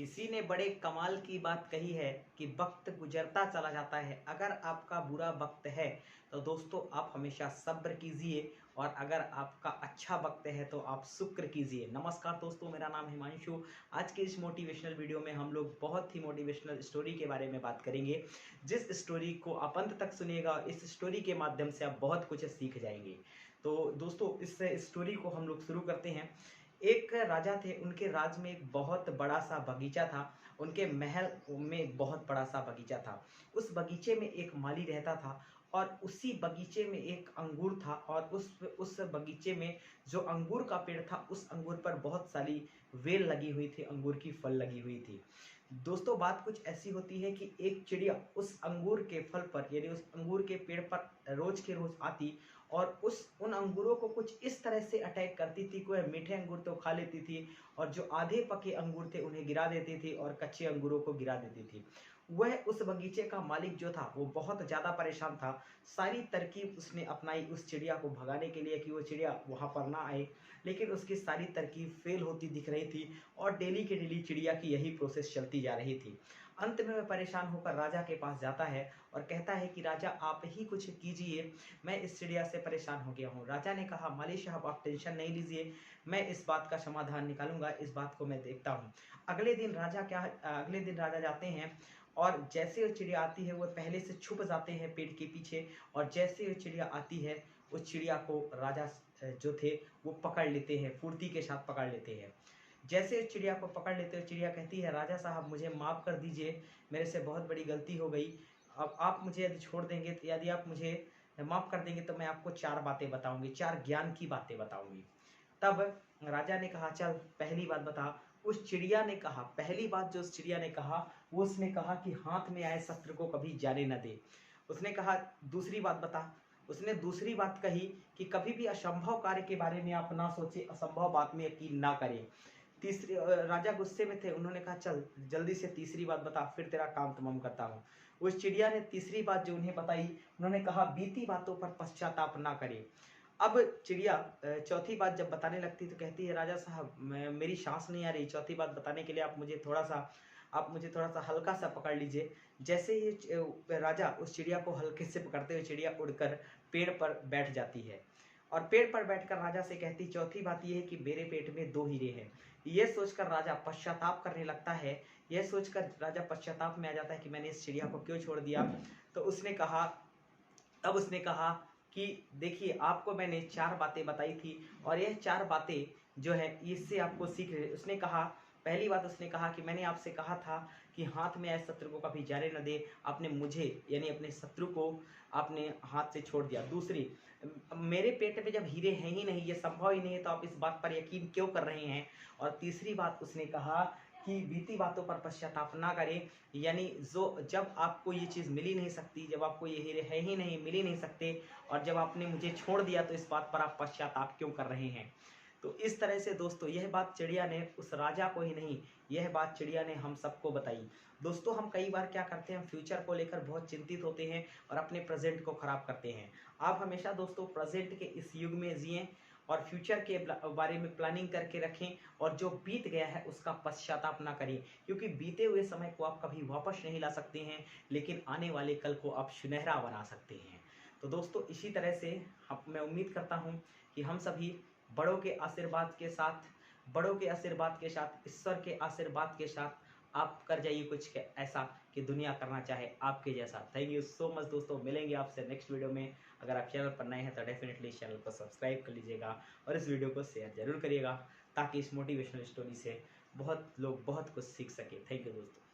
किसी ने बड़े कमाल की बात कही है कि वक्त गुजरता चला जाता है। अगर आपका बुरा वक्त है तो दोस्तों आप हमेशा सब्र कीजिए, और अगर आपका अच्छा वक्त है तो आप शुक्र कीजिए। नमस्कार दोस्तों, मेरा नाम हिमांशु। आज के इस मोटिवेशनल वीडियो में हम लोग बहुत ही मोटिवेशनल स्टोरी के बारे में बात करेंगे, जिस स्टोरी को आप अंत तक सुनिएगा। इस स्टोरी के माध्यम से आप बहुत कुछ सीख जाएंगे। तो दोस्तों इस स्टोरी को हम लोग शुरू करते हैं। एक राजा थे, उनके राज में एक बहुत बड़ा सा बगीचा था। उनके महल में एक बहुत बड़ा सा बगीचा था। उस बगीचे में एक माली रहता था, और उसी बगीचे में एक अंगूर था, और उस बगीचे में जो अंगूर का पेड़ था, उस अंगूर पर बहुत सारी वेल लगी हुई थी, अंगूर की फल लगी हुई थी। दोस्तों बात कुछ ऐसी होती है कि एक चिड़िया उस अंगूर के फल पर, यानी उस अंगूर के पेड़ पर रोज के रोज आती, और उन अंगूरों को कुछ इस तरह से अटैक करती थी कि वह मीठे अंगूर तो खा लेती थी, और जो आधे पके अंगूर थे उन्हें गिरा देती थी, और कच्चे अंगूरों को गिरा देती थी। वह उस बगीचे का मालिक जो था वो बहुत ज़्यादा परेशान था। सारी तरकीब उसने अपनाई उस चिड़िया को भगाने के लिए कि वो चिड़िया वहाँ पर ना आए, लेकिन उसकी सारी तरकीब फेल होती दिख रही थी, और डेली के डेली चिड़िया की यही प्रोसेस चलती जा रही थी। अंत में वह परेशान होकर राजा के पास जाता है और कहता है कि राजा आप ही कुछ कीजिए, मैं इस चिड़िया से परेशान हो गया हूँ। राजा ने कहा माली साहब आप टेंशन नहीं लीजिए, मैं इस बात का समाधान निकालूंगा, इस बात को मैं देखता हूँ। अगले दिन राजा जाते हैं, और जैसे वो चिड़िया आती है वो पहले से छुप जाते हैं पेड़ के पीछे, और जैसे वो चिड़िया आती है उस चिड़िया को राजा जो थे वो पकड़ लेते हैं, फुर्ती के साथ पकड़ लेते हैं। जैसे उस चिड़िया को पकड़ लेते हो, चिड़िया कहती है राजा साहब मुझे माफ़ कर दीजिए, मेरे से बहुत बड़ी गलती हो गई। अब आप मुझे यदि छोड़ देंगे, यदि आप मुझे माफ़ कर देंगे तो मैं आपको 4 बातें बताऊंगी, 4 ज्ञान की बातें बताऊंगी। तब राजा ने कहा चल पहली बात बता। उस चिड़िया ने कहा, पहली बात जो उस चिड़िया ने कहा वो उसने कहा कि हाथ में आए शस्त्र को कभी जाने न दे। उसने कहा दूसरी बात बता। उसने दूसरी बात कही कि कभी भी असंभव कार्य के बारे में आप ना सोचे, असंभव बात में यकीन ना करें। तीसरी राजा गुस्से में थे, उन्होंने कहा चल जल्दी से तीसरी बात बता, फिर तेरा काम तमाम करता हूँ। उस चिड़िया ने तीसरी बात जो उन्हें बताई, उन्होंने कहा बीती बातों पर पश्चाताप ना करें। अब चिड़िया चौथी बात जब बताने लगती तो कहती है राजा साहब मेरी सांस नहीं आ रही, चौथी बात बताने के लिए आप मुझे थोड़ा सा हल्का सा पकड़ लीजिए। जैसे ही राजा उस चिड़िया को हल्के से पकड़ते हुए चिड़िया उड़कर पेड़ पर बैठ जाती है, और पेड़ पर बैठकर राजा से कहती चौथी बात यह है कि मेरे पेट में 2 हीरे हैं। यह सोचकर राजा पश्चाताप करने लगता है। यह सोचकर राजा पश्चाताप में आ जाता है कि मैंने इस चिड़िया को क्यों छोड़ दिया। तो उसने कहा कि देखिए आपको मैंने 4 बातें बताई थी, और यह 4 बातें जो है इससे आपको सीख रहे। उसने कहा पहली बात, उसने कहा कि मैंने आपसे कहा था कि हाथ में आए शत्रु को कभी जाने न दे, आपने मुझे यानी अपने शत्रु को आपने हाथ से छोड़ दिया। दूसरी, मेरे पेट में जब हीरे हैं ही नहीं, ये संभव ही नहीं है, तो आप इस बात पर यकीन क्यों कर रहे हैं। और तीसरी बात उसने कहा कि बीती बातों पर पश्चाताप ना करें, यानी जो जब आपको ये चीज़ मिल ही नहीं सकती, जब आपको ये हीरे है ही नहीं, मिल ही नहीं सकते, और जब आपने मुझे छोड़ दिया तो इस बात पर आप पश्चाताप क्यों कर रहे हैं। तो इस तरह से दोस्तों यह बात चिड़िया ने उस राजा को ही नहीं, यह बात चिड़िया ने हम सबको बताई। दोस्तों हम कई बार क्या करते हैं, फ्यूचर को लेकर बहुत चिंतित होते हैं और अपने प्रेजेंट को खराब करते हैं। आप हमेशा दोस्तों प्रेजेंट के इस युग में जिएं, और फ्यूचर के बारे में प्लानिंग करके रखें, और जो बीत गया है उसका पश्चाताप ना करें, क्योंकि बीते हुए समय को आप कभी वापस नहीं ला सकते हैं, लेकिन आने वाले कल को आप सुनहरा बना सकते हैं। तो दोस्तों इसी तरह से मैं उम्मीद करता हूँ कि हम सभी बड़ों के आशीर्वाद के साथ, ईश्वर के आशीर्वाद के साथ आप कर जाइए कुछ ऐसा कि दुनिया करना चाहे आपके जैसा। थैंक यू सो मच दोस्तों, मिलेंगे आपसे नेक्स्ट वीडियो में। अगर आप चैनल पर नए हैं तो डेफिनेटली इस चैनल को सब्सक्राइब कर लीजिएगा, और इस वीडियो को शेयर जरूर करिएगा, ताकि इस मोटिवेशनल स्टोरी से बहुत लोग बहुत कुछ सीख सके। थैंक यू दोस्तों।